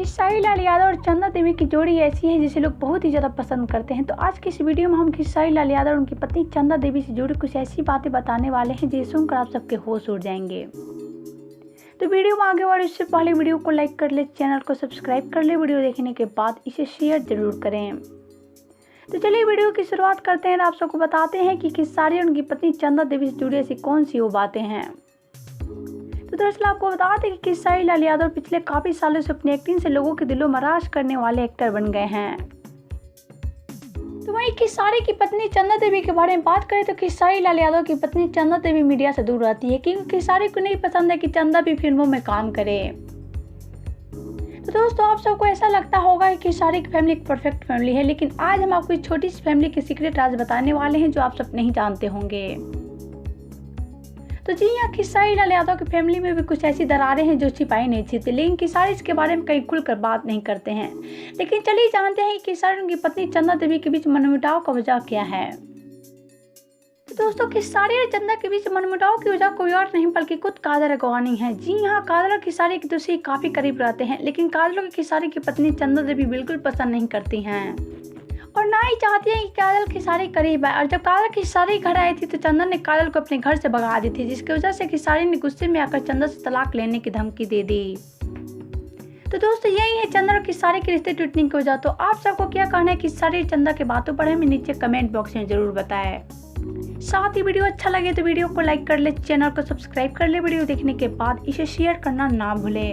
खेसारी लाल यादव और चंदा देवी की जोड़ी ऐसी है जिसे लोग बहुत ही ज़्यादा पसंद करते हैं। तो आज की इस वीडियो में हम खेसारी लाल यादव और उनकी पत्नी चंदा देवी से जुड़ी कुछ ऐसी बातें बताने वाले हैं जिसे सुनकर आप सबके होश उड़ जाएंगे। तो वीडियो में आगे बढ़े उससे पहले वीडियो को लाइक कर ले, चैनल को सब्सक्राइब कर ले, वीडियो देखने के बाद इसे शेयर जरूर करें। तो चलिए वीडियो की शुरुआत करते हैं। आप सबको बताते हैं कि खेसारी और उनकी पत्नी चंदा देवी से जुड़ी ऐसी कौन सी वो बातें हैं। तो दरअसल आपको बता दें कि खेसारी लाल यादव पिछले काफ़ी सालों से अपनी एक्टिंग से लोगों के दिलों में राज करने वाले एक्टर बन गए हैं। तो वहीं खेसारी की पत्नी चंदा देवी के बारे में बात करें तो खेसारी लाल यादव की पत्नी चंदा देवी मीडिया से दूर रहती है क्योंकि खेसारी को नहीं पसंद है कि चंदा भी फिल्मों में काम करे। तो दोस्तों आप सबको ऐसा लगता होगा कि खेसारी की फैमिली एक परफेक्ट फैमिली है, लेकिन आज हम आपको एक छोटी सी फैमिली के सीक्रेट राज बताने वाले हैं जो आप सब नहीं जानते होंगे। तो जी हाँ, खेसारी लाल यादव की फैमिली में भी कुछ ऐसी दरारें हैं जो छिपाई नहीं थी, लेकिन खेसारी इसके बारे में कहीं खुलकर बात नहीं करते हैं। लेकिन चलिए जानते हैं कि खेसारी और उनकी पत्नी चंदा देवी के बीच मनमुटाव का वजह क्या है। तो दोस्तों खेसारी और चंदा के बीच मनमुटाव की वजह कोई और नहीं बल्कि खुद काजल अगवानी है। जी हाँ, काजल और खेसारी एक दूसरे के काफी करीब रहते हैं, लेकिन काजल को खेसारी की पत्नी चंदा देवी बिल्कुल पसंद नहीं करती हैं और ना ही चाहती है कि काजल खेसारी करीब आए। और जब काजल खेसारी घर आई थी तो चंदन ने काजल को अपने घर से भगा दी थी, जिसकी वजह से खेसारी ने गुस्से में आकर चंदन से तलाक लेने की धमकी दे दी। तो दोस्तों यही है चंदन और खेसारी के रिश्ते टूटने की वजह। तो आप सबको क्या कहना है खेसारी और चंदा के बातों पर हमें नीचे कमेंट बॉक्स में जरूर बताएं। साथ ही वीडियो अच्छा लगे तो वीडियो को लाइक कर ले, चैनल को सब्सक्राइब कर ले, वीडियो देखने के बाद इसे शेयर करना ना भूले।